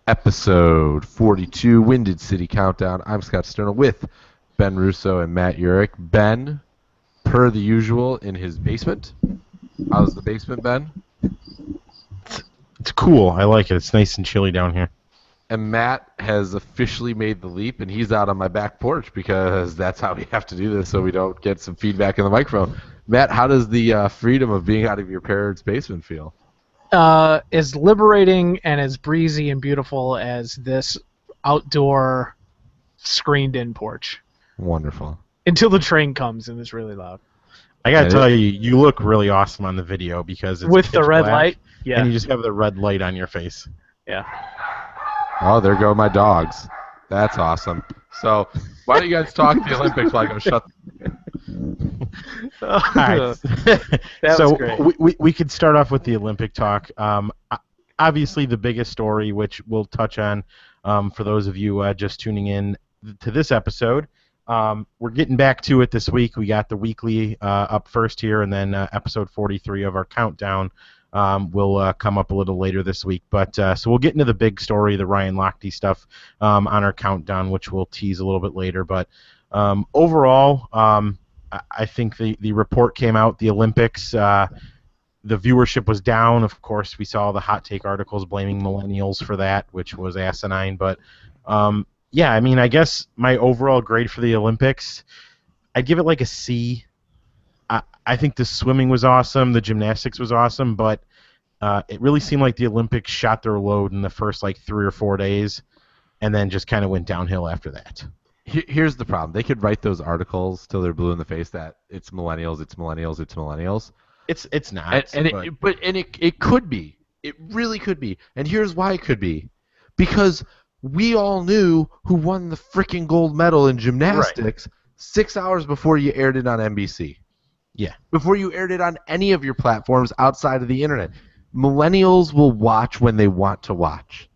Episode 42, Winded City Countdown. I'm Scott Sterno with Ben Russo and Matt Urich. Ben, per the usual, in his basement. How's the basement, Ben? It's cool. I like it. It's nice and chilly down here. And Matt has officially made the leap, and he's out on my back porch because that's how we have to do this so we don't get some feedback in the microphone. Matt, how does the freedom of being out of your parents' basement feel? As liberating and as breezy and beautiful as this outdoor screened-in porch. Wonderful. Until the train comes and it's really loud. I gotta tell you, you look really awesome on the video because it's with the red black, light. Yeah. And you just have the red light on your face. Yeah. Oh, there go my dogs. That's awesome. So, why don't you guys talk the Olympics while I go shut? All right. Was great. We could start off with the Olympic talk. Obviously, the biggest story, which we'll touch on for those of you just tuning in to this episode. We're getting back to it this week. We got the weekly up first here, and then episode 43 of our countdown will come up a little later this week. But so we'll get into the big story, the Ryan Lochte stuff, on our countdown, which we'll tease a little bit later. But overall, I think the report came out, the Olympics, the viewership was down. Of course, we saw the hot take articles blaming millennials for that, which was asinine. But, yeah, I mean, I guess my overall grade for the Olympics, I'd give it like a C. I think the swimming was awesome, the gymnastics was awesome, but it really seemed like the Olympics shot their load in the first, 3 or 4 days, and then just kind of went downhill after that. Here's the problem. They could write those articles till they're blue in the face that it's millennials, it's millennials, it's millennials. It's not. It could be. It really could be. And here's why it could be. Because we all knew who won the freaking gold medal in gymnastics 6 hours before you aired it on NBC. Yeah. Before you aired it on any of your platforms outside of the internet. Millennials will watch when they want to watch.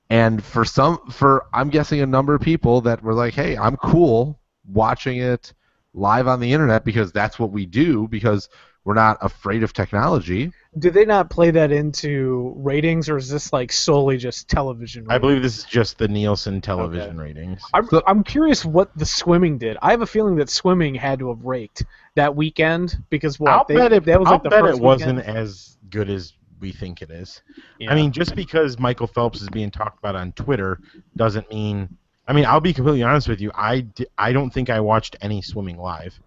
And for I'm guessing a number of people that were like, hey, I'm cool watching it live on the internet because that's what we do because we're not afraid of technology. Do they not play that into ratings, or is this solely just television ratings? I believe this is just the Nielsen television ratings. I'm curious what the swimming did. I have a feeling that swimming had to have raked that weekend because I'll bet it wasn't weekend. As good as we think it is. Yeah. I mean, just because Michael Phelps is being talked about on Twitter doesn't mean... I mean, I'll be completely honest with you. I don't think I watched any swimming live.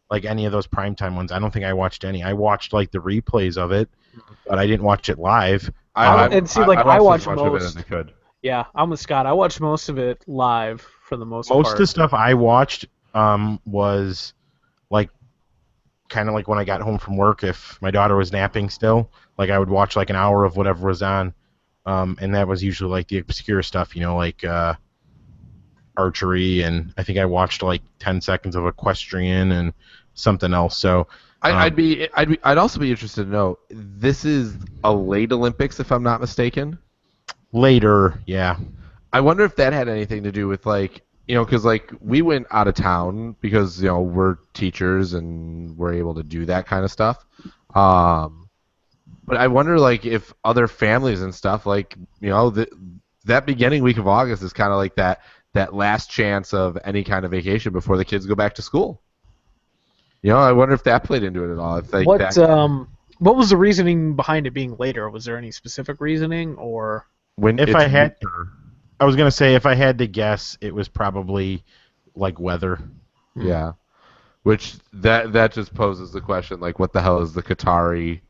Like any of those primetime ones. I don't think I watched any. I watched the replays of it, but I didn't watch it live. I watched as much most of it as I could. Yeah, I'm with Scott. I watched most of it live for the most part. Most of the stuff I watched was kind of like when I got home from work. If my daughter was napping still, I would watch an hour of whatever was on, and that was usually the obscure stuff, archery, and I think I watched 10 seconds of equestrian and something else. So I'd also be interested to know, this is a late Olympics if I'm not mistaken. Later, yeah. I wonder if that had anything to do with because we went out of town because we're teachers and we're able to do that kind of stuff. But I wonder if other families and stuff that beginning week of August is kind of that last chance of any kind of vacation before the kids go back to school. I wonder if that played into it at all. What was the reasoning behind it being later? Was there any specific reasoning, or I was gonna say, if I had to guess, it was probably weather. Yeah, which that just poses the question, what the hell is the Qatari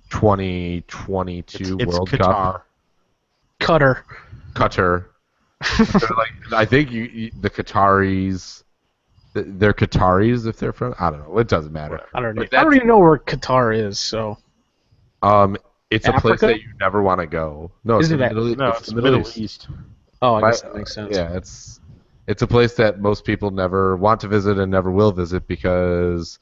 2022 it's World Qatar. Cup? Qatar. I think the Qataris, they're Qataris if they're from. I don't know. It doesn't matter. I don't even know where Qatar is. So. It's Africa? A place that you never want to go. No, it's the Middle East. Oh, I guess that makes sense. Yeah, it's a place that most people never want to visit and never will visit because,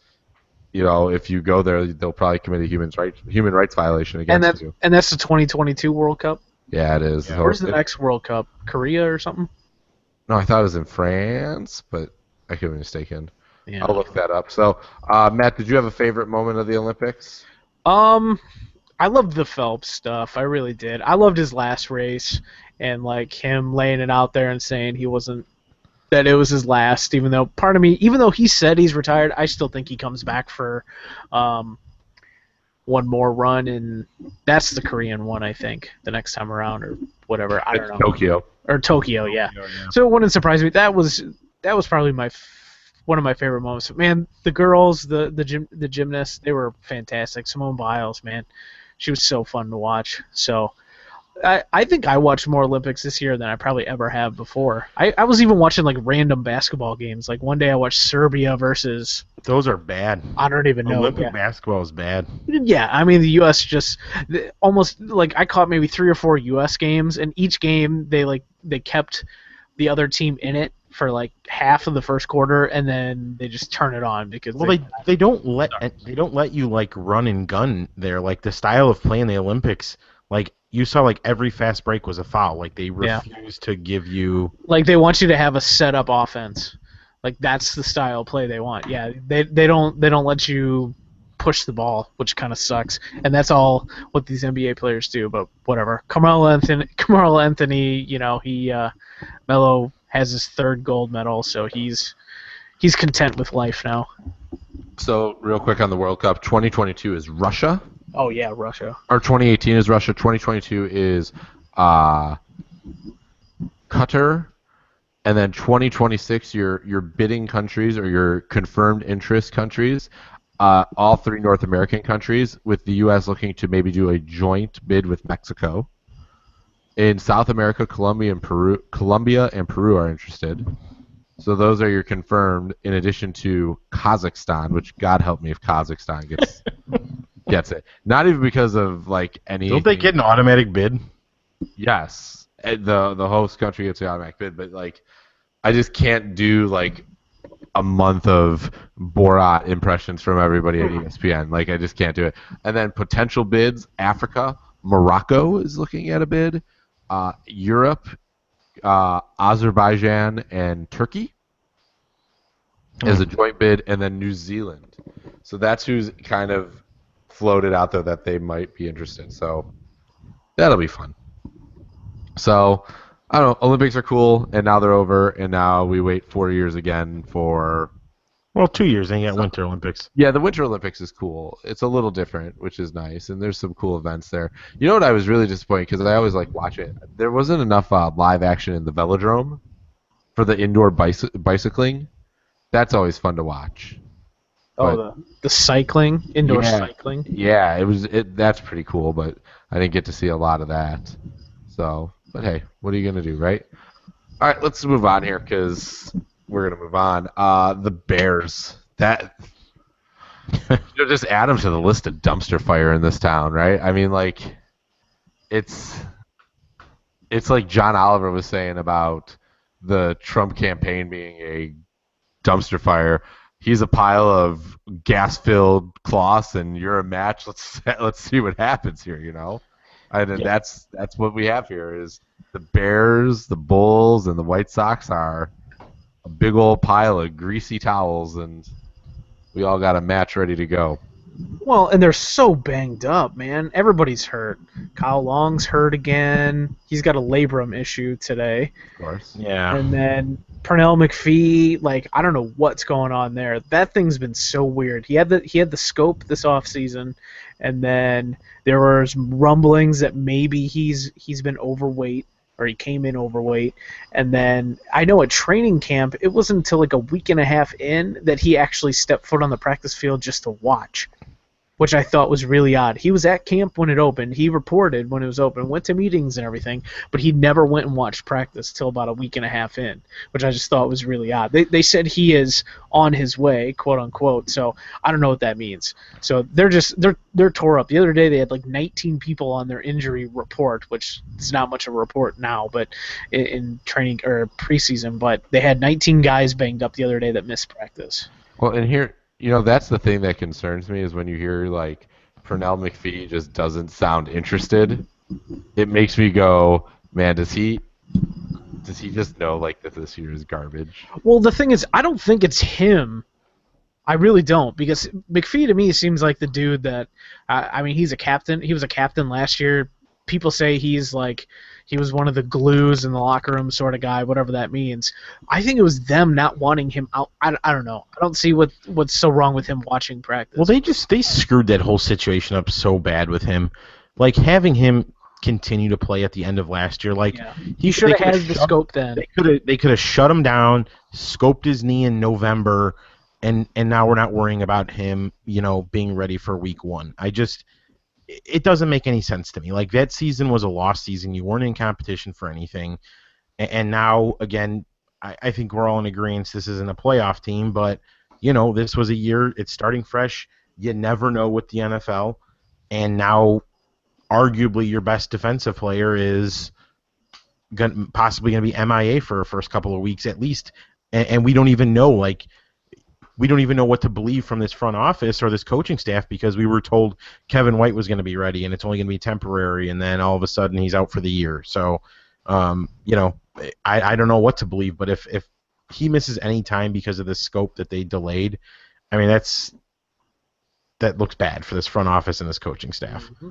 if you go there, they'll probably commit a human rights violation against you. And that's the 2022 World Cup? Yeah, it is. Yeah. Where's the next World Cup? Korea or something? No, I thought it was in France, but I could be mistaken. Yeah. I'll look that up. So, Matt, did you have a favorite moment of the Olympics? I loved the Phelps stuff. I really did. I loved his last race. and like him laying it out there and saying that it was his last, even though part of me, even though he said he's retired, I still think he comes back for one more run, and that's the Korean one, I think, the next time around or whatever. I don't know. Tokyo. Or Tokyo, yeah. So it wouldn't surprise me. That was probably one of my favorite moments. Man, the girls, the gymnasts, they were fantastic. Simone Biles, man, she was so fun to watch. So I think I watched more Olympics this year than I probably ever have before. I was even watching like random basketball games. Like one day I watched Serbia versus. Those are bad. I don't even know. Olympic basketball is bad. Yeah, I mean the U.S. just almost like I caught maybe 3 or 4 U.S. games, and each game they kept the other team in it for like half of the first quarter, and then they just turn it on because they don't let you like run and gun there. Like the style of play in the Olympics, like you saw like every fast break was a foul. Like they refuse to give you like they want you to have a set up offense. Like that's the style of play they want. Yeah, they don't let you push the ball, which kind of sucks. And that's all what these NBA players do. But whatever. Carmelo Anthony, you know, Melo has his 3rd gold medal, so he's content with life now. So real quick on the World Cup, 2022 is Russia. Oh yeah, Russia. Or 2018 is Russia. 2022 is Qatar. And then 2026, your bidding countries or your confirmed interest countries, all 3 North American countries, with the U.S. looking to maybe do a joint bid with Mexico. In South America, Colombia and Peru are interested. So those are your confirmed, in addition to Kazakhstan, which God help me if Kazakhstan gets it. Not even because of like any. Don't they get an automatic bid? Yes, the host country gets the automatic bid, but like, I just can't do like a month of Borat impressions from everybody at ESPN. Like, I just can't do it. And then potential bids: Africa, Morocco is looking at a bid, Europe, Azerbaijan, and Turkey as a joint bid, and then New Zealand. So that's who's kind of floated out there that they might be interested. So that'll be fun. So I don't know. Olympics are cool, and now they're over, and now we wait 4 years again for. Well, 2 years, and you got Winter Olympics. Yeah, the Winter Olympics is cool. It's a little different, which is nice, and there's some cool events there. You know what I was really disappointed, because I always like watch it. There wasn't enough live action in the velodrome for the indoor bicycling. That's always fun to watch. Oh, the cycling, indoor cycling. Yeah, that's pretty cool, but I didn't get to see a lot of that. So, but hey, what are you gonna do, right? All right, let's move on here because we're gonna move on. The Bears. That just add them to the list of dumpster fire in this town, right? I mean, like, it's like John Oliver was saying about the Trump campaign being a dumpster fire. He's a pile of gas-filled cloths, and you're a match. Let's see what happens here, you know. And that's what we have here is the Bears, the Bulls, and the White Sox are a big old pile of greasy towels, and we all got a match ready to go. Well, and they're so banged up, man. Everybody's hurt. Kyle Long's hurt again. He's got a labrum issue today. Of course. Yeah. And then Pernell McPhee, like, I don't know what's going on there. That thing's been so weird. He had the scope this offseason, and then there was rumblings that maybe he's been overweight, or he came in overweight. And then I know at training camp, it wasn't until like a week and a half in that he actually stepped foot on the practice field just to watch, which I thought was really odd. He was at camp when it opened. He reported when it was open, went to meetings and everything, but he never went and watched practice till about a week and a half in, which I just thought was really odd. They said he is on his way, quote unquote. So I don't know what that means. So they're tore up. The other day they had like 19 people on their injury report, which is not much of a report now, but in training or preseason. But they had 19 guys banged up the other day that missed practice. Well, and here. You know, that's the thing that concerns me is when you hear, like, Pernell McPhee just doesn't sound interested. It makes me go, man, does he just know, like, that this year is garbage? Well, the thing is, I don't think it's him. I really don't, because McPhee to me seems like the dude that, I mean, he's a captain. He was a captain last year. people say he was one of the glues in the locker room sort of guy, whatever that means. I think it was them not wanting him out. I don't know. I don't see what's so wrong with him watching practice. Well, they screwed that whole situation up so bad with him. Like, having him continue to play at the end of last year, like, he should have had the scope then. They could have shut him down, scoped his knee in November, and now we're not worrying about him, being ready for week 1. It doesn't make any sense to me. Like, that season was a lost season. You weren't in competition for anything. And now, again, I think we're all in agreement this isn't a playoff team, but, this was a year. It's starting fresh. You never know with the NFL. And now, arguably, your best defensive player is possibly going to be MIA for the first couple of weeks at least. And we don't even know, what to believe from this front office or this coaching staff, because we were told Kevin White was going to be ready and it's only going to be temporary, and then all of a sudden he's out for the year. So, I don't know what to believe, but if he misses any time because of the scope that they delayed, I mean, that looks bad for this front office and this coaching staff. Mm-hmm.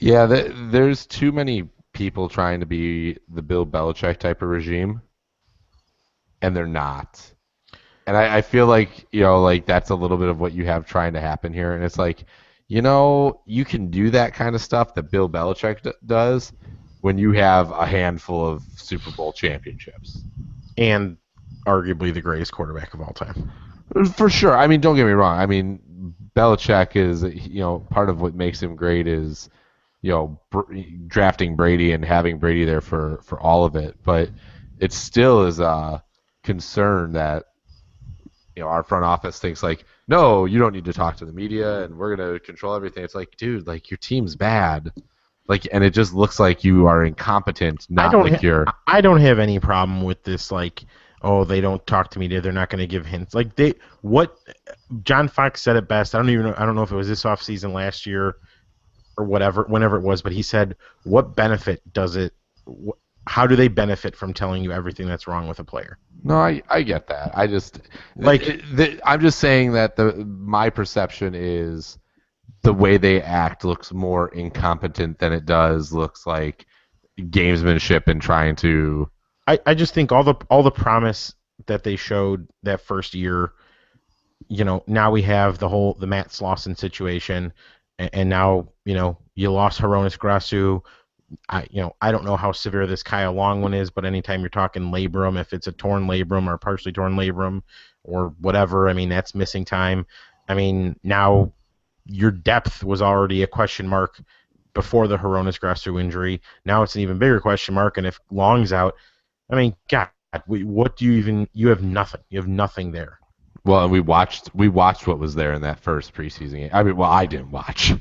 Yeah, there's too many people trying to be the Bill Belichick type of regime, and they're not. And I feel like, that's a little bit of what you have trying to happen here. And it's like, you can do that kind of stuff that Bill Belichick does when you have a handful of Super Bowl championships. And arguably the greatest quarterback of all time. For sure. I mean, don't get me wrong. I mean, Belichick is, part of what makes him great is, drafting Brady and having Brady there for all of it. But it still is a concern that, our front office thinks like, no, you don't need to talk to the media and we're going to control everything. It's like, dude, like, your team's bad. Like, and it just looks like you are incompetent, you're... I don't have any problem with this, like, oh, they don't talk to media, they're not going to give hints. Like, John Fox said it best. I don't know if it was this offseason last year or whenever it was, but he said, what benefit does it, how do they benefit from telling you everything that's wrong with a player? No, I get that. I just I'm just saying that my perception is the way they act looks more incompetent than it looks like gamesmanship and trying to. I just think all the promise that they showed that first year, now we have the Matt Slauson situation, and now you lost Hronis Grasu. I don't know how severe this Kyle Long one is, but anytime you're talking labrum, if it's a torn labrum or partially torn labrum or whatever, I mean, that's missing time. I mean, now your depth was already a question mark before the Hronis Grasu injury. Now it's an even bigger question mark, and if Long's out, I mean, God, what do you have nothing. You have nothing there. Well, and we watched what was there in that first preseason game. I mean, well, I didn't watch.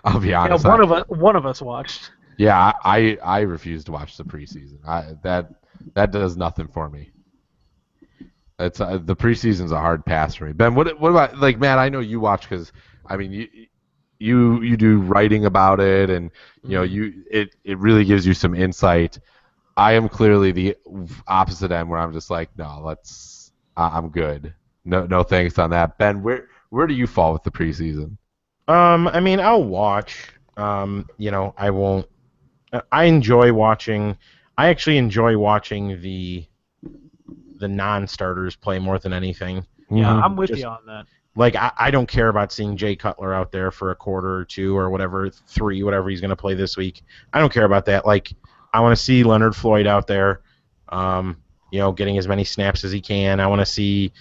I'll be honest. Yeah, one of us watched. Yeah, I refuse to watch the preseason. That does nothing for me. It's the preseason's a hard pass for me. Ben, what about, like, Matt? I know you watch because I mean you do writing about it, and it really gives you some insight. I am clearly the opposite end where I'm just like, no, I'm good. No thanks on that. Ben, where do you fall with the preseason? I mean, I'll watch. I won't. I enjoy watching. I actually enjoy watching the non-starters play more than anything. Yeah, I'm with you on that. Like, I don't care about seeing Jay Cutler out there for a quarter or two or whatever, 3, whatever he's going to play this week. I don't care about that. Like, I want to see Leonard Floyd out there, getting as many snaps as he can. I want to see,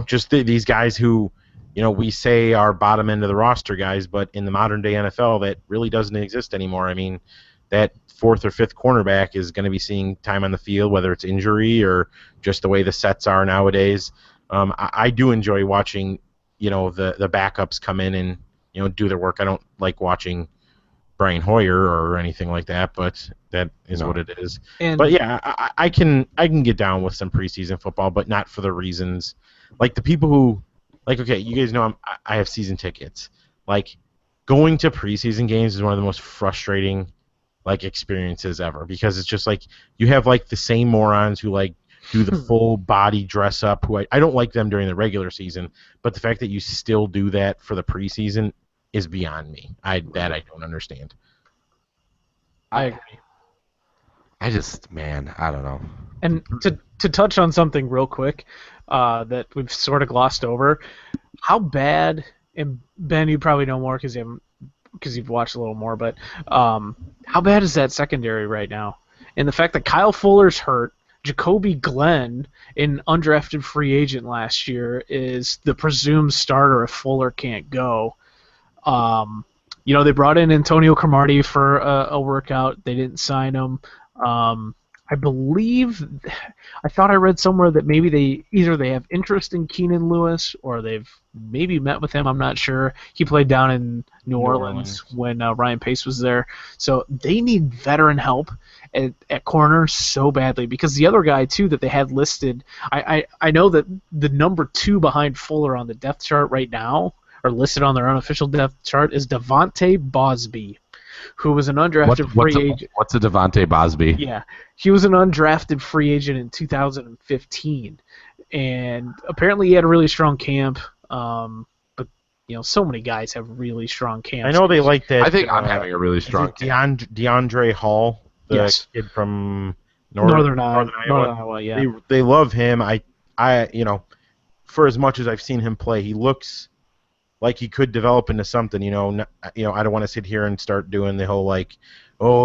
just these guys who, we say are bottom end of the roster guys, but in the modern day NFL, that really doesn't exist anymore. I mean, that 4th or 5th cornerback is going to be seeing time on the field, whether it's injury or just the way the sets are nowadays. I do enjoy watching, the backups come in and, do their work. I don't like watching Brian Hoyer or anything like that, but that is what it is. But yeah, I can get down with some preseason football, but not for the reasons like the people who, like, okay, you guys know I have season tickets. Like, going to preseason games is one of the most frustrating experiences ever, because it's just like you have the same morons who do the full body dress up, who I don't like them during the regular season, but the fact that you still do that for the preseason is beyond me. I don't understand. I agree. I just, man, I don't know. And to touch on something real quick that we've sort of glossed over, how bad, and Ben, you probably know more because you've watched a little more, but how bad is that secondary right now? And the fact that Kyle Fuller's hurt, Jacoby Glenn, an undrafted free agent last year, is the presumed starter if Fuller can't go. They brought in Antonio Cromartie for a workout. They didn't sign him. I thought I read somewhere that maybe they have interest in Keenan Lewis or they've maybe met with him. I'm not sure. He played down in New Orleans when Ryan Pace was there. So they need veteran help at corner so badly because the other guy too that they had listed, I know that the number 2 behind Fuller on the depth chart right now, or listed on their unofficial depth chart, is Devontae Bosby, who was an undrafted free agent. What's a Devontae Bosby? Yeah, he was an undrafted free agent in 2015, and apparently he had a really strong camp. But so many guys have really strong camps. I know they like that. I think I'm having a really strong camp. DeAndre Hall, the kid from Northern Iowa. Yeah, they love him. I for as much as I've seen him play, he looks like he could develop into something. I don't want to sit here and start doing the whole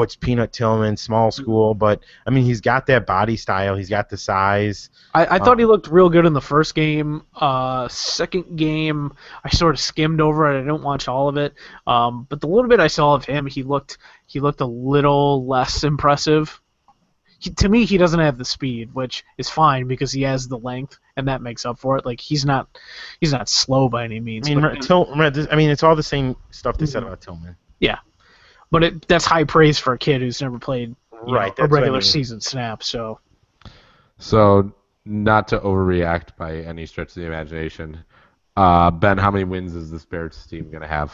it's Peanut Tillman, small school, but I mean he's got that body style, he's got the size. I thought he looked real good in the first game. Second game, I sort of skimmed over it. I didn't watch all of it, but the little bit I saw of him, he looked a little less impressive. To me, he doesn't have the speed, which is fine because he has the length, and that makes up for it. Like he's not slow by any means. I mean, it's all the same stuff they said about Tillman. Yeah, but that's high praise for a kid who's never played a regular season snap. So not to overreact by any stretch of the imagination, Ben, how many wins is this Bears team going to have?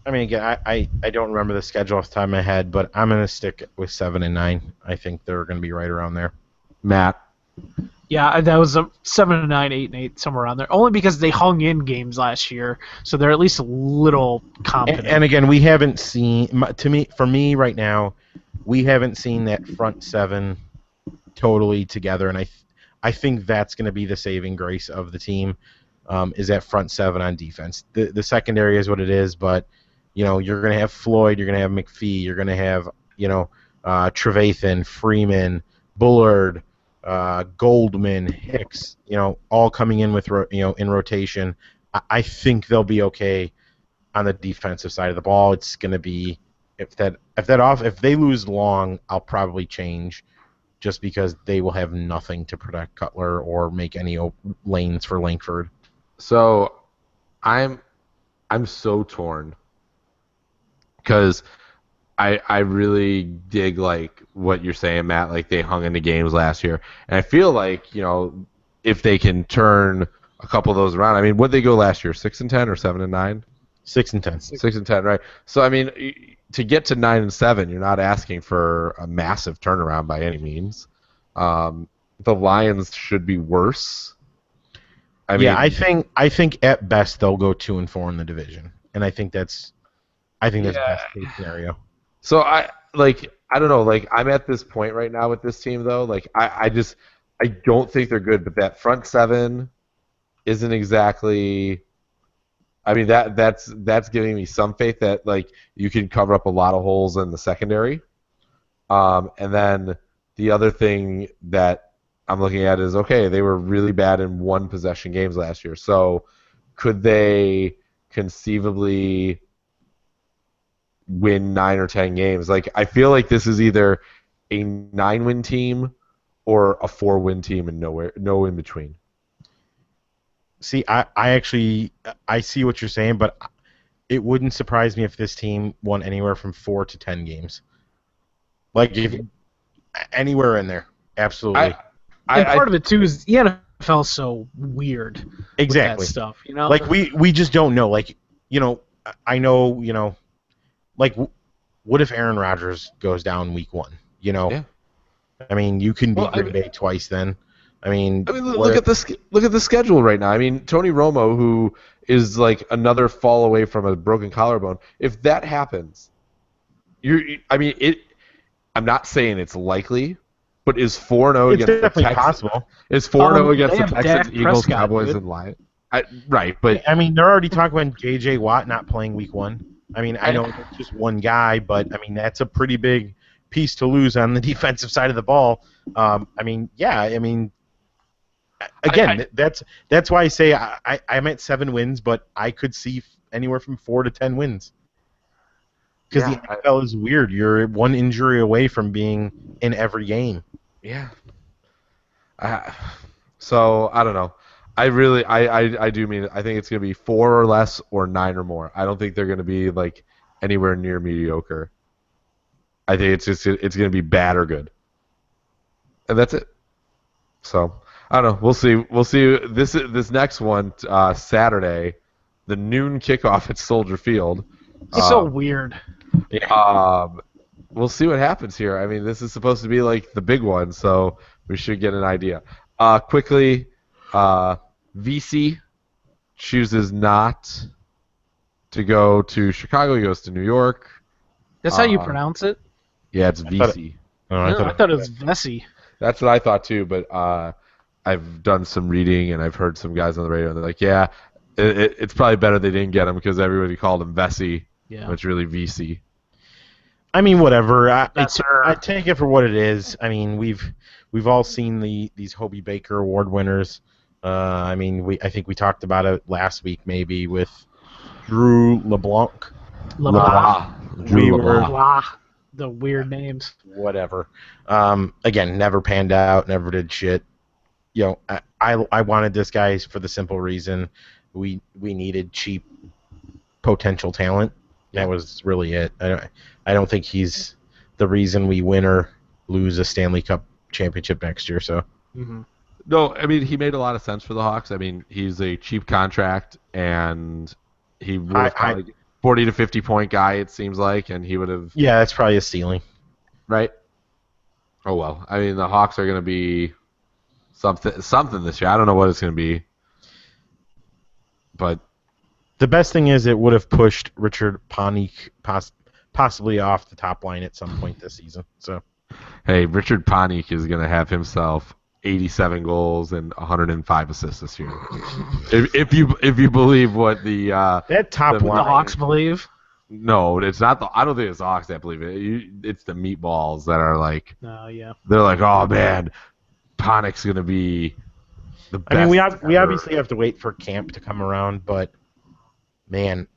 I mean, again, I don't remember the schedule off the top of my head, but I'm going to stick with 7 and 9. I think they're going to be right around there. Matt? Yeah, that was a 7 and 9, 8 and 8, somewhere around there. Only because they hung in games last year, so they're at least a little confident. And again, we haven't seen, for me right now, we haven't seen that front 7 totally together, and I think that's going to be the saving grace of the team, is that front 7 on defense. The secondary is what it is, but you're going to have Floyd, you're going to have McPhee, you're going to have Trevathan, Freeman, Bullard, Goldman, Hicks, all coming in with in rotation. I think they'll be okay on the defensive side of the ball. It's going to be if they lose Long, I'll probably change, just because they will have nothing to protect Cutler or make any lanes for Langford. So I'm so torn because I really dig what you're saying, Matt. Like they hung into games last year, and I feel like if they can turn a couple of those around. I mean, what'd they go last year? 6-10 or 7-9? 6-10. 6-10, right? So I mean, to get to 9-7, you're not asking for a massive turnaround by any means. The Lions should be worse. I think at best they'll go 2-4 in the division, and I think that's best case scenario. So I don't know. I'm at this point right now with this team though. I don't think they're good, but that front 7 isn't exactly. I mean that's giving me some faith that you can cover up a lot of holes in the secondary. And then the other thing that I'm looking at is, okay, they were really bad in one possession games last year. So could they conceivably win 9 or 10 games? I feel like this is either a 9-win team or a 4-win team and no in between. See, I see what you're saying, but it wouldn't surprise me if this team won anywhere from 4 to 10 games. If anywhere in there, absolutely. Part of it too is the NFL is so weird. Exactly. With that stuff, we just don't know. I know, what if Aaron Rodgers goes down week 1? Yeah. I mean, you can beat Green Bay twice then. I mean, look at the schedule right now. I mean, Tony Romo, who is like another fall away from a broken collarbone. If that happens, I'm not saying it's likely, but is 4-0 it's against the definitely Texans? possible. Is 4-0 against They the have Texans, Dak Eagles, Prescott, Cowboys, dude. and Lions? Right, but I mean, they're already talking about J.J. Watt not playing Week 1. I mean, I know it's just one guy, but I mean that's a pretty big piece to lose on the defensive side of the ball. Again, that's why I say I'm at 7 wins, but I could see anywhere from 4 to 10 wins. Because the NFL is weird. You're one injury away from being in every game. Yeah. So I don't know. I do mean I think it's gonna be 4 or less or 9 or more. I don't think they're gonna be like anywhere near mediocre. I think it's gonna be bad or good, and that's it. So I don't know. We'll see. We'll see. This next one Saturday, the noon kickoff at Soldier Field. So weird. We'll see what happens here. I mean, this is supposed to be like the big one, so we should get an idea. Quickly, Veesy chooses not to go to Chicago. He goes to New York. That's how you pronounce it? Yeah, it's Veesy. I thought it was Vesey. That's what I thought too, but I've done some reading and I've heard some guys on the radio, and they're like, yeah, it's probably better they didn't get him because everybody called him Vesey, but it's really Veesy. I mean, whatever. I take it for what it is. I mean, we've all seen these Hobie Baker Award winners. I think we talked about it last week, maybe with Drew LeBlanc. The weird names. Whatever. Again, never panned out. Never did shit. You know, I wanted this guy for the simple reason we needed cheap potential talent. That was really it. I don't think he's the reason we win or lose a Stanley Cup championship next year. So. Mm-hmm. No, I mean he made a lot of sense for the Hawks. I mean he's a cheap contract, and he was probably 40 to 50 point guy. It seems like, and he would have. Yeah, that's probably a ceiling. Right. Oh well. I mean the Hawks are going to be something this year. I don't know what it's going to be, but. The best thing is it would have pushed Richard Panik possibly off the top line at some point this season. So, hey, Richard Panik is going to have himself 87 goals and 105 assists this year. if you believe what the that top line, the Hawks believe. No, it's not. I don't think it's the Hawks that believe it. It's the meatballs that are like. Yeah. They're like, oh man, Panik's going to be the best. I mean, we obviously have to wait for camp to come around, but. Man,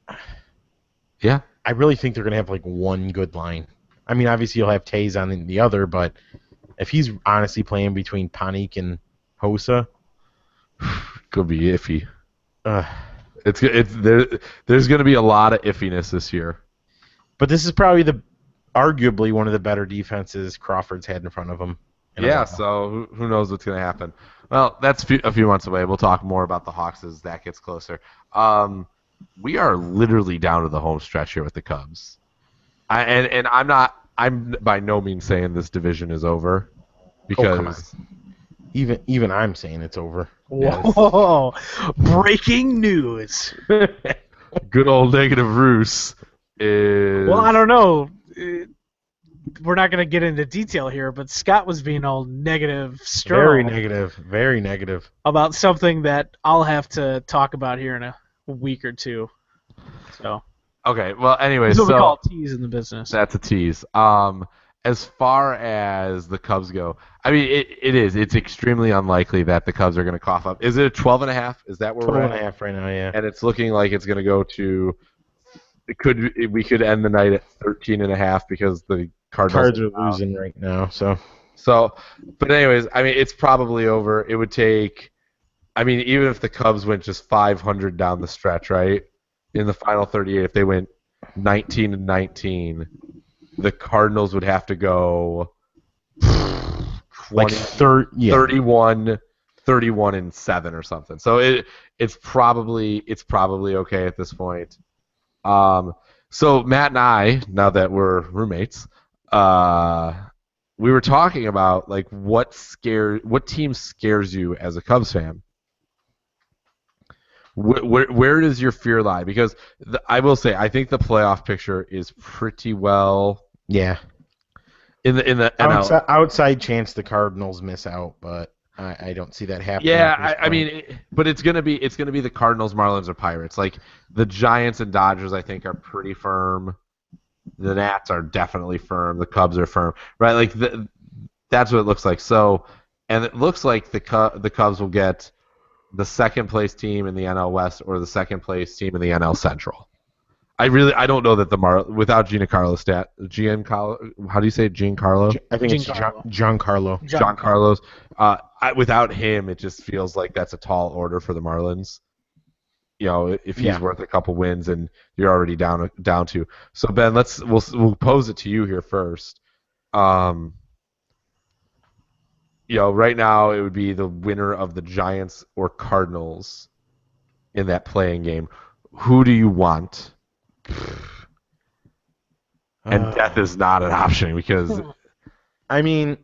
yeah, I really think they're going to have like one good line. I mean, obviously you'll have Taze on the other, but if he's honestly playing between Panik and Hossa, could be iffy. There's going to be a lot of iffiness this year. But this is probably arguably one of the better defenses Crawford's had in front of him. Yeah, so who knows what's going to happen? Well, that's a few months away. We'll talk more about the Hawks as that gets closer. We are literally down to the home stretch here with the Cubs, and I'm by no means saying this division is over, because even I'm saying it's over. Whoa! Yes. Breaking news. Good old negative Roos is. Well, I don't know. We're not going to get into detail here, but Scott was being all negative, very negative about something that I'll have to talk about here in a week or two. So. Okay. Well, anyway, that's what we call a tease in the business. That's a tease. As far as the Cubs go, I mean, it's extremely unlikely that the Cubs are going to cough up. Is it a 12.5? Is that where 12.5 right now? Yeah. And it's looking like it's going to go to. We could end the night at 13.5 because the Cardinals are losing right now. So, but anyways, I mean, it's probably over. It would take. I mean, even if the Cubs went just 500 down the stretch, right, in the final 38, if they went 19-19, the Cardinals would have to go 31-7 or something. So it's probably okay at this point. So Matt and I, now that we're roommates, we were talking about like what team scares you as a Cubs fan. Where does your fear lie? Because I will say I think the playoff picture is pretty well Yeah. in the NL. Outside chance the Cardinals miss out, but I don't see that happening. Yeah, at this I mean, but it's gonna be the Cardinals, Marlins, or Pirates. Like the Giants and Dodgers, I think are pretty firm. The Nats are definitely firm. The Cubs are firm, right? Like that's what it looks like. So, and it looks like the Cubs will get the second place team in the NL West or the second place team in the NL Central. I don't know that without Giancarlo, how do you say it? Giancarlo? I think it's Giancarlo. Giancarlo. Without him, it just feels like that's a tall order for the Marlins. You know, if he's worth a couple wins and you're already down to. So Ben, we'll pose it to you here first. You know, right now it would be the winner of the Giants or Cardinals in that playing game. Who do you want? And death is not an option because I mean,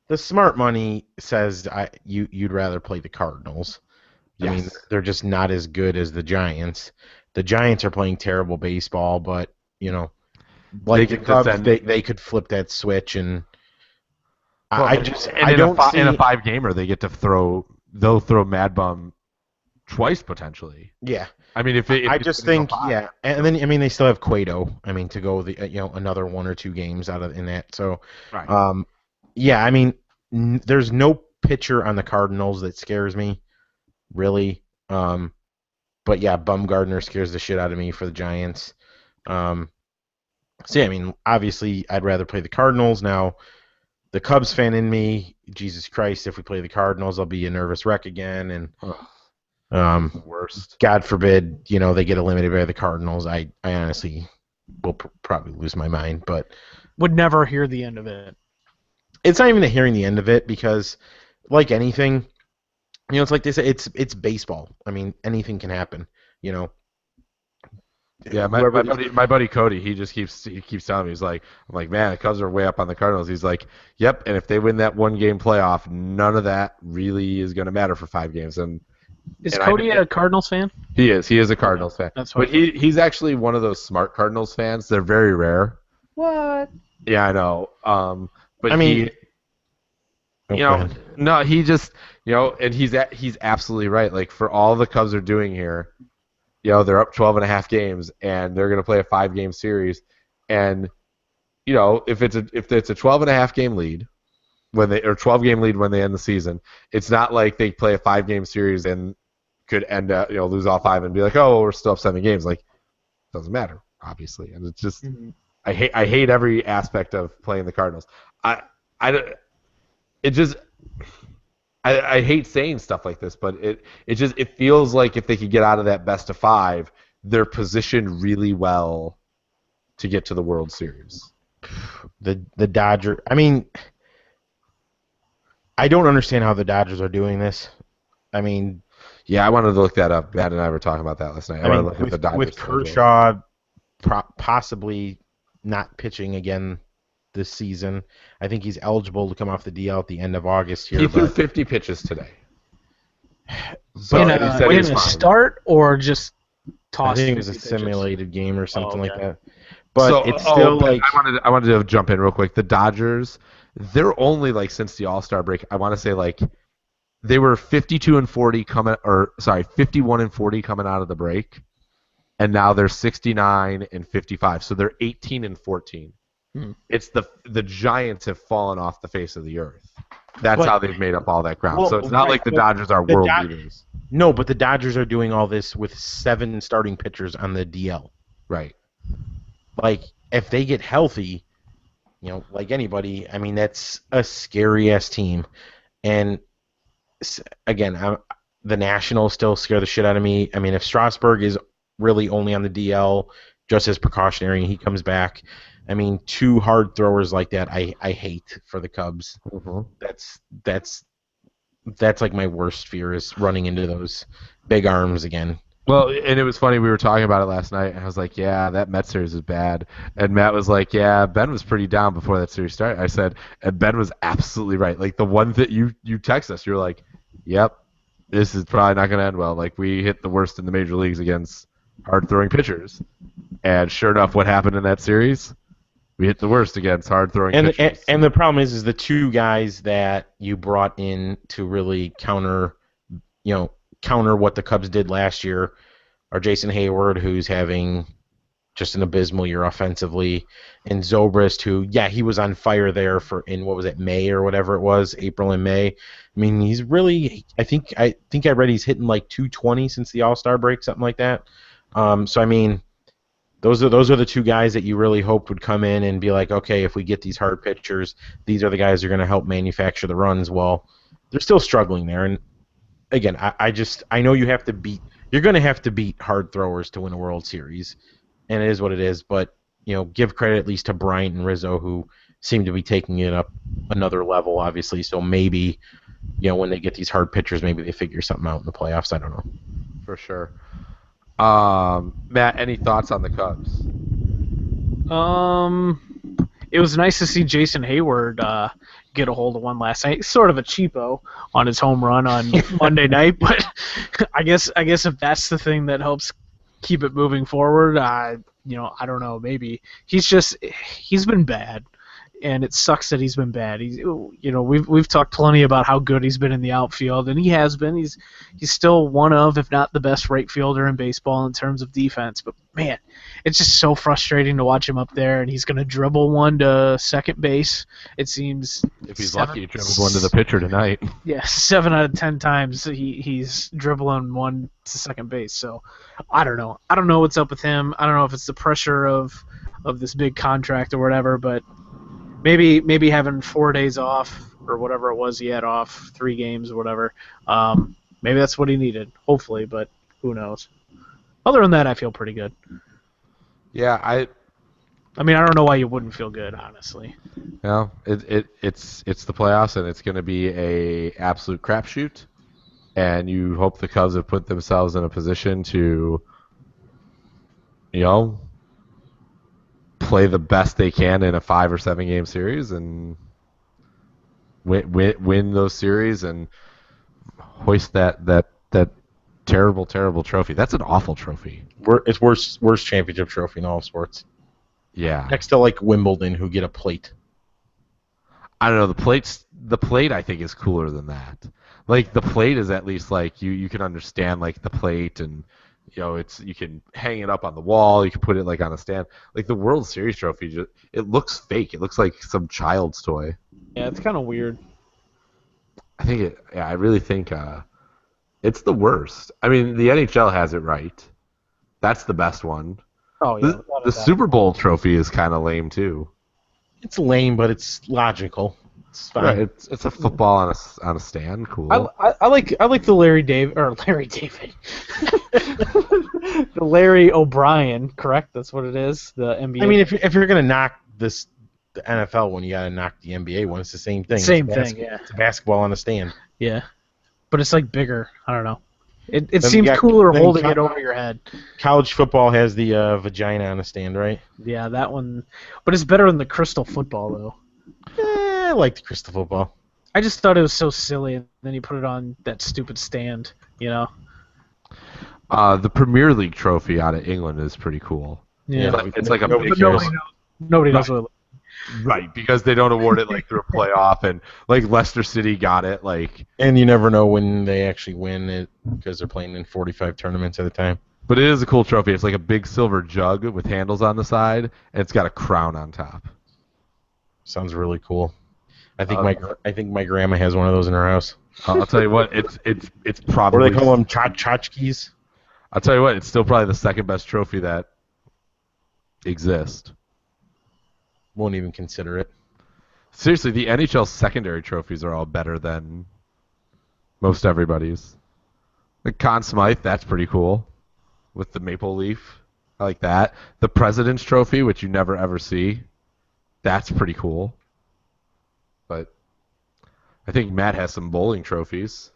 the smart money says you'd rather play the Cardinals. yes. I mean, they're just not as good as the Giants. The Giants are playing terrible baseball, but you know, like the Cubs, they could flip that switch and. In a 5-gamer they get to they'll throw Mad Bum twice potentially. Yeah. I mean, I just think and then I mean they still have Cueto. I mean to go another 1 or 2 games out of in that. So, right. Yeah. I mean, there's no pitcher on the Cardinals that scares me, really. But yeah, Bumgarner scares the shit out of me for the Giants. So yeah, I mean, obviously I'd rather play the Cardinals now. The Cubs fan in me, Jesus Christ, if we play the Cardinals, I'll be a nervous wreck again, and worst. God forbid, they get eliminated by the Cardinals. I honestly will probably lose my mind, but would never hear the end of it. It's not even the hearing the end of it because, like anything, it's like they say, it's baseball. I mean, anything can happen. Yeah, my buddy Cody, he keeps telling me, I'm like, man, the Cubs are way up on the Cardinals. He's like, yep, and if they win that 1-game playoff, none of that really is going to matter for 5 games. Is Cody a Cardinals fan? He is a Cardinals fan. That's but he's actually one of those smart Cardinals fans. They're very rare. What? Yeah, I know. But I mean, no, he just, and he's absolutely right. Like for all the Cubs are doing here. They're up 12.5 games, and they're going to play a 5-game series. And if it's a 12.5 game lead or 12-game lead when they end the season, it's not like they play a 5-game series and could end up lose all 5 and be like, oh, we're still up 7 games. Like, it doesn't matter, obviously. And it's just I hate every aspect of playing the Cardinals. I hate saying stuff like this, but it feels like if they could get out of that best of 5, they're positioned really well to get to the World Series. The Dodgers. I mean, I don't understand how the Dodgers are doing this. I mean, yeah, I wanted to look that up. Matt and I were talking about that last night. I wanted to look at the Dodgers with Kershaw possibly not pitching again this season. I think he's eligible to come off the DL at the end of August here. He threw 50 pitches today. So in a start or just toss? I think it was a simulated game or something like that. But it's still like I wanted to jump in real quick. The Dodgers, they're only since the All-Star break. I want to say they were 51-40 coming out of the break, and now they're 69-55. So they're 18-14. It's the Giants have fallen off the face of the earth. That's how they've made up all that ground. So it's not like the Dodgers are world leaders. No, but the Dodgers are doing all this with 7 starting pitchers on the DL. Right. Like, if they get healthy, like anybody, I mean, that's a scary-ass team. And, again, the Nationals still scare the shit out of me. I mean, if Strasburg is really only on the DL, just as precautionary, and he comes back, I mean, 2 hard throwers like that, I hate for the Cubs. Mm-hmm. That's like my worst fear is running into those big arms again. Well, and it was funny. We were talking about it last night, and I was like, "Yeah, that Mets series is bad." And Matt was like, "Yeah, Ben was pretty down before that series started." I said, and Ben was absolutely right. Like the one that you text us, you're like, "Yep, this is probably not going to end well." Like we hit the worst in the major leagues against hard throwing pitchers, and sure enough, what happened in that series? We hit the worst against hard throwing pitchers. And the problem is the two guys that you brought in to really counter what the Cubs did last year are Jason Hayward, who's having just an abysmal year offensively, and Zobrist, who, yeah, he was on fire there in what was it, May or whatever it was, April and May. I mean, he's really, I think I read he's hitting like 220 since the All-Star break, something like that. So I mean, those are the two guys that you really hoped would come in and be like, okay, if we get these hard pitchers, these are the guys who are going to help manufacture the runs. Well, they're still struggling there, and again, I know you're going to have to beat hard throwers to win a World Series, and it is what it is. But give credit at least to Bryant and Rizzo, who seem to be taking it up another level, obviously. So maybe when they get these hard pitchers, maybe they figure something out in the playoffs. I don't know. For sure. Matt, any thoughts on the Cubs? It was nice to see Jason Hayward get a hold of one last night. Sort of a cheapo on his home run on Monday night, but I guess if that's the thing that helps keep it moving forward, I don't know. Maybe he's been bad, and it sucks that he's been bad. We've talked plenty about how good he's been in the outfield, and he has been. He's still one of, if not the best right fielder in baseball in terms of defense. But man, it's just so frustrating to watch him up there, and he's going to dribble one to second base. It seems if he's lucky, he dribbled one to the pitcher tonight. Yeah, 7 out of 10 times he's dribbling one to second base. So I don't know. I don't know what's up with him. I don't know if it's the pressure of this big contract or whatever, but maybe having 4 days off or whatever it was he had off, 3 games or whatever. Maybe that's what he needed, hopefully, but who knows. Other than that, I feel pretty good. Yeah, I mean, I don't know why you wouldn't feel good, honestly. It's the playoffs, and it's going to be a absolute crapshoot. And you hope the Cubs have put themselves in a position to, play the best they can in a 5 or 7 game series and win those series and hoist that terrible trophy. That's an awful trophy. It's worst championship trophy in all of sports. Yeah. Next to like Wimbledon, who get a plate. I don't know. The plate I think is cooler than that. Like the plate is at least like you can understand like the plate, and you can hang it up on the wall. You can put it like on a stand. Like the World Series trophy, it looks fake. It looks like some child's toy. Yeah, it's kind of weird. I really think it's the worst. I mean, the NHL has it right. That's the best one. Oh yeah. The Super Bowl trophy is kind of lame too. It's lame, but it's logical. It's fine. Right, it's a football on a stand. Cool. I like the Larry David, the Larry O'Brien. Correct, that's what it is. The NBA. I mean, if you're gonna knock the NFL one, you gotta knock the NBA one. It's the same thing. Same thing. Yeah. It's a basketball on a stand. Yeah, but it's like bigger. I don't know. It seems cooler holding it over your head. College football has the vagina on a stand, right? Yeah, that one. But it's better than the crystal football, though. I like the crystal football. I just thought it was so silly, and then you put it on that stupid stand, The Premier League trophy out of England is pretty cool. Yeah, it's like a big. Nobody knows what it looks like. Right, because they don't award it like through a playoff, and like Leicester City got it, like. And you never know when they actually win it because they're playing in 45 tournaments at a time. But it is a cool trophy. It's like a big silver jug with handles on the side, and it's got a crown on top. Sounds really cool. I think my grandma has one of those in her house. I'll tell you what, it's probably. What do they call them? Tchotchkes? I'll tell you what, it's still probably the second best trophy that exists. Won't even consider it. Seriously, the NHL secondary trophies are all better than most everybody's. The Conn Smythe, that's pretty cool, with the maple leaf. I like that. The President's Trophy, which you never ever see, that's pretty cool. But I think Matt has some bowling trophies.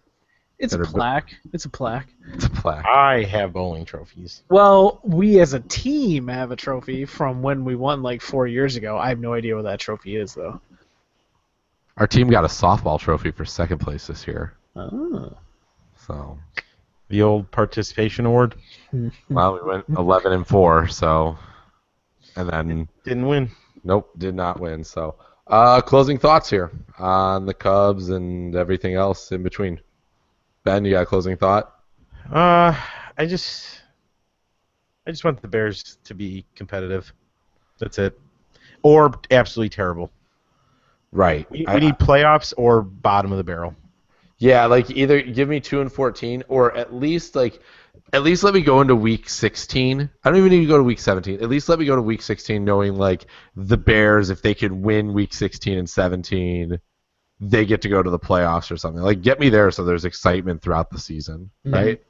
It's a that are plaque. It's a plaque. It's a plaque. I have bowling trophies. Well, we as a team have a trophy from when we won like 4 years ago. I have no idea what that trophy is, though. Our team got a softball trophy for second place this year. Oh. So, The old participation award. well, we went 11-4. So, and then Didn't win. nope, did not win. So, closing thoughts here on the Cubs and everything else in between. Ben, you got a closing thought? I just want the Bears to be competitive. That's it. Or absolutely terrible. Right. We need playoffs or bottom of the barrel. Yeah, like either give me 2-14 or at least let me go into week 16. I don't even need to go to week 17. At least let me go to week 16 knowing like the Bears, if they can win week 16 and 17, they get to go to the playoffs or something. Like get me there so there's excitement throughout the season, right?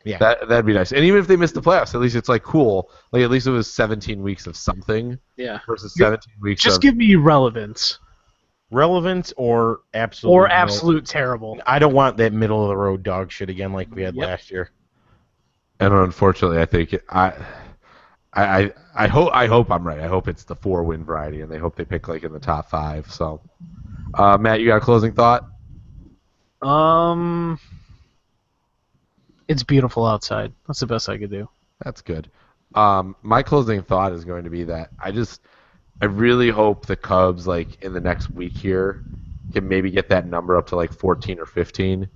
Yeah. That'd be nice. And even if they miss the playoffs, at least it's like cool. Like at least it was 17 weeks of something Yeah. versus 17 weeks Just of give me relevance. Relevant or absolute. Or absolute terrible. I don't want that middle of the road dog shit again like we had last year. And unfortunately, I think I hope I'm right. I hope it's the 4-win variety, and they hope they pick like in the top 5. So, Matt, you got a closing thought? It's beautiful outside. That's the best I could do. That's good. My closing thought is going to be that I really hope the Cubs like in the next week here can maybe get that number up to like 14 or 15.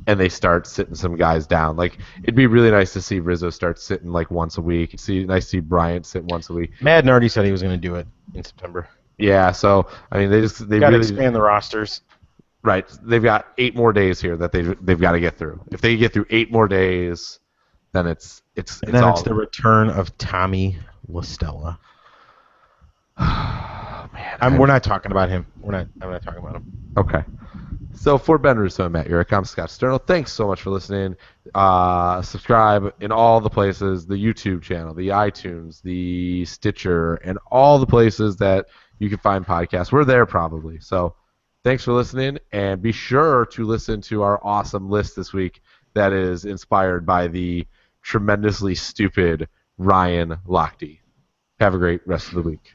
And they start sitting some guys down. Like it'd be really nice to see Rizzo start sitting like once a week. Nice to see Bryant sit once a week. Madden already said he was going to do it in September. Yeah, so I mean they Got to really expand the rosters. right. They've got 8 more days here that they've got to get through. If they get through 8 more days, then it's the return of Tommy LaStella. Oh, man, We're not talking about him. I'm not talking about him. Okay. So for Ben Russo and Matt Urich, I'm Scott Sterno. Thanks so much for listening. Subscribe in all the places, the YouTube channel, the iTunes, the Stitcher, and all the places that you can find podcasts. We're there probably. So thanks for listening, and be sure to listen to our awesome list this week that is inspired by the tremendously stupid Ryan Lochte. Have a great rest of the week.